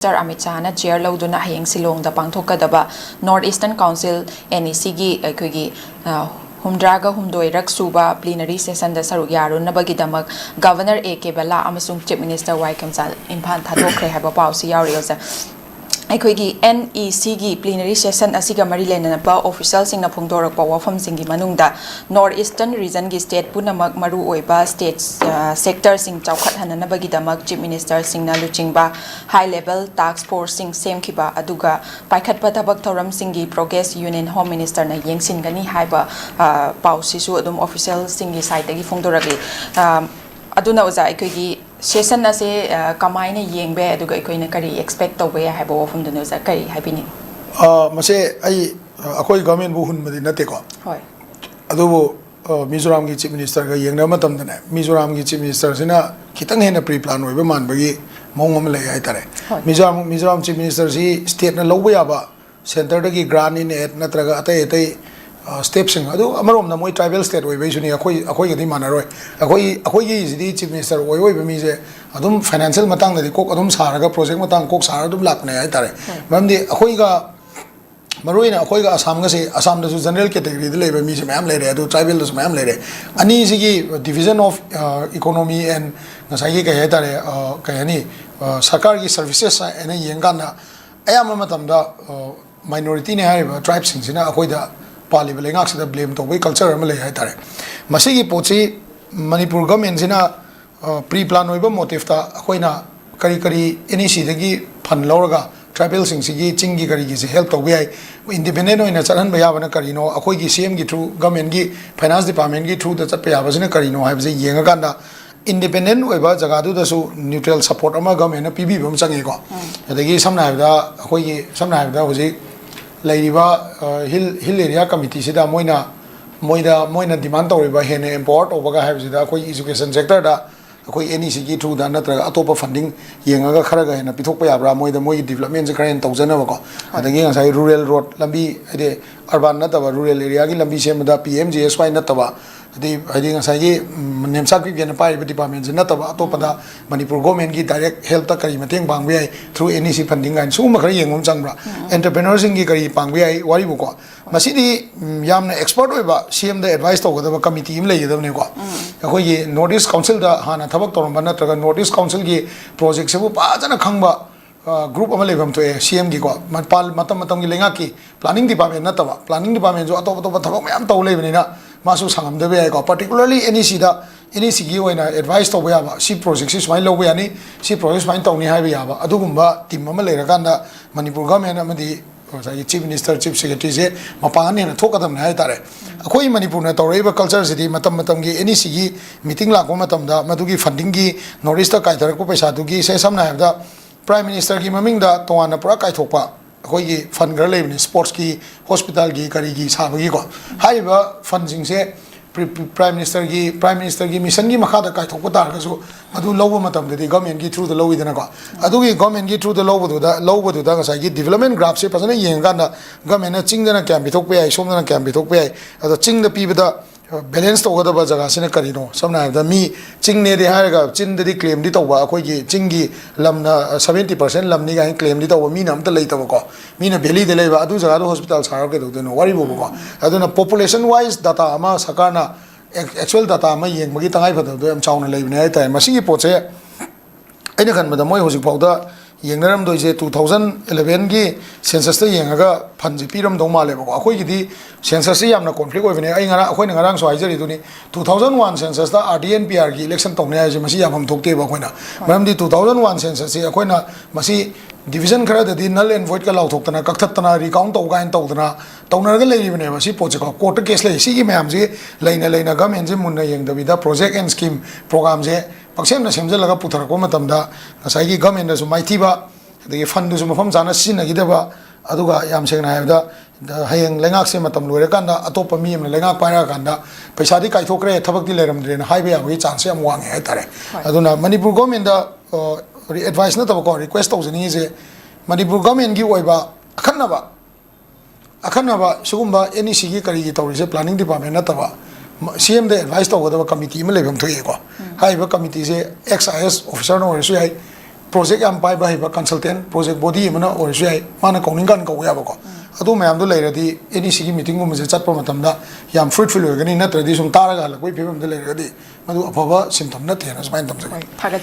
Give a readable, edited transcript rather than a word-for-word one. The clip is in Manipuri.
Sir Amit Shahna chair lauduna hayeng silong da pangthokadaba North Eastern Council NEC gi aikogi humdraga humdoirak suba plenary session da saruk yarunabagi Governor A.K. Bala amasung Chief Minister 𝐻𝐂 Imphan thadokre haba pawsi yauriosa aikogi NEC gi plenary session asiga mari lenanaba official singna phongdorak wafam singi manungda North Eastern region gi state punamak maru oiba state sector sing chawkhat hananabagi Chief Minister singna luchingba high level task force sing semkiba aduga paikhatpa thabak thoram singi progress union home minister na yengsingani haiba pausisu adum official singi site gi phongdoragi aduna oza aikogi session ase kamaina yengbe aduga aikoina kari expect tawbe haiba wafum dunu oza kari haibini mase ai akoi government bu hunmadi nate ko hoi adubu Mizoram ki Chief Minister ga yengna matam dane Mizoram ki Chief Minister sina kitang hena pre plan oiba man bagi mongom le ai tare Mizoram Chief Minister si state na lobo yaba center dagi grant in et natraga atai steps sing adu amarom na moi tribal state oiba suni akoi ga di manaroi akoi gi sidi Chief Minister oiba mi je adum financial matang da kok adum saraga project matang kok sara adum lakne ai tare mamdi akoi ga Maruina akoiga Assam gase Assam dasu general category de leba mi se mayam lere adu tribal dasu mayam lere ani sigi division of economy and ngasai ga hetare kayani sarkar gi services ena yengana ayama matamda minority ne haiba tribe sing sina akoida pali belengak sida blame to we culture am le hetare masigi pochi manipur government sina pre plan oiba motive ta akoina kari NEC dagi fund lorga tribal sing sigi chingi kari gi help to we independent oina charan baya bana karino akoi gi CM gi through government gi finance department gi through da chat baya basina karino hai base yenga kanda independent oiba jaga du da su neutral support ama government na PB bam changi ko adagi samna hai da akoi gi samna hai da hoji lairiba hill area committee sida moina demand to riba hen import obaga hai base da akoi education sector da akoi NEC gi through da natraga atopa funding yenga kharaga hena pithokpa yabra moi development se kharen tawjana ba ko adagi ngasai rural road lambi ade urban nataba rural area gi lambi semda PMGSY nataba ade hadi ngasai gi nemsak gi gena pai department se nataba atopa da manipur government gi direct help ta kari mateng bang bi through NEC funding gan suma khara yengom changbra entrepreneurs gi kari pang bi wari bu ko masidi yamna expert oiba CM da advice to gadaba committee im lei gadabne ko akoi gi North East Council da hana thabak toramba natraga North East Council gi project se bu pa jana khangba group ama lebam to CM gi ko matpal matam gi lenga ki planning department nataba planning department jo atop thabak mayam to lebani na masu sangam de be ko particularly NEC gi oina advice to ba ba si project si smile lo ba ni si project smile to ni hai ba ba adugumba team ama lera kanda manipur government amadi Chief Minister Chief Secretary je mapani na thokadam na hai tare akoi manipur na tawreba culture city matam gi NEC gi meeting la ko matam da madugi funding gi North East kai thar ko paisa du gi se samna ha da Prime Minister gi maming da toana pura kai thokpa akoi gi fund gar lebni sports gi hospital gi kari gi sa gi ko hai ba funding se Prime Minister gi mission gi makha da kai thokpa tar ga so adu lobo matam de government gi through the low idana ko adu gi government gi through the lobo da ngasai gi development graph se pasana yenga na government na chingdana camp bi thokpa ai somdana camp bi thokpa ai adu chingda pi bada balance to gada ba jaga sine karino samna da mi chingne de haraga chin de claim di to ba akoi gi chingi lamna 70% lamni ga claim di to mi nam ta lei to ko mi na beli de lei ba adu jaga hospital sar ke do no wari bo ko adu na population wise data ama sakana actual data ama yeng magi tangai pha do am chauna lei ne ai tai masi gi poche aina kan ma da moi hojik pauda yengnaram do je 2011 gi census ta yengaga phanji piram do male ba akoi gi di census yamna conflict oi bene ai ngara akoi na ngarang so ai jari duni 2001 census ta RDNPR gi election tong ne ai je masi yamam thokte ba koina maram di 2001 census se akoi na masi division khara da di null and void ka law thok tana kakthat tana recount to gain to tana tawnar ga lei bene masi poche ko court case lei si gi mayam je leina government je munna yeng da vida project and scheme program je paksem na semje laga puthar ko matam da ngasai gi government da su maiti ba de fund su mafam jana sin gi da ba aduga yam seng na da hayeng lengak se matam loire kan da atopa mi am lengak paira kan da paisa di kai thokre thabak di leram dre na haibe ya gi chance am wang hai tare aduna manipur government da advice na tabako request to jani je manipur government gi oiba akhanaba sugumba NEC gi kari gi tawri se planning department na taba CM de advice to gada committee ma lebam thoye ko haiba committee se XIS officer no resu hai project yam pai ba consultant project body mana or shai mana kauning kan kau ya ba ko adu mayam do leiradi any sigi meeting gum je chat pa matam da yam fruitful organi na tradition tara ga la koi phibam de leiradi madu afaba symptom na thena smain tam Phagat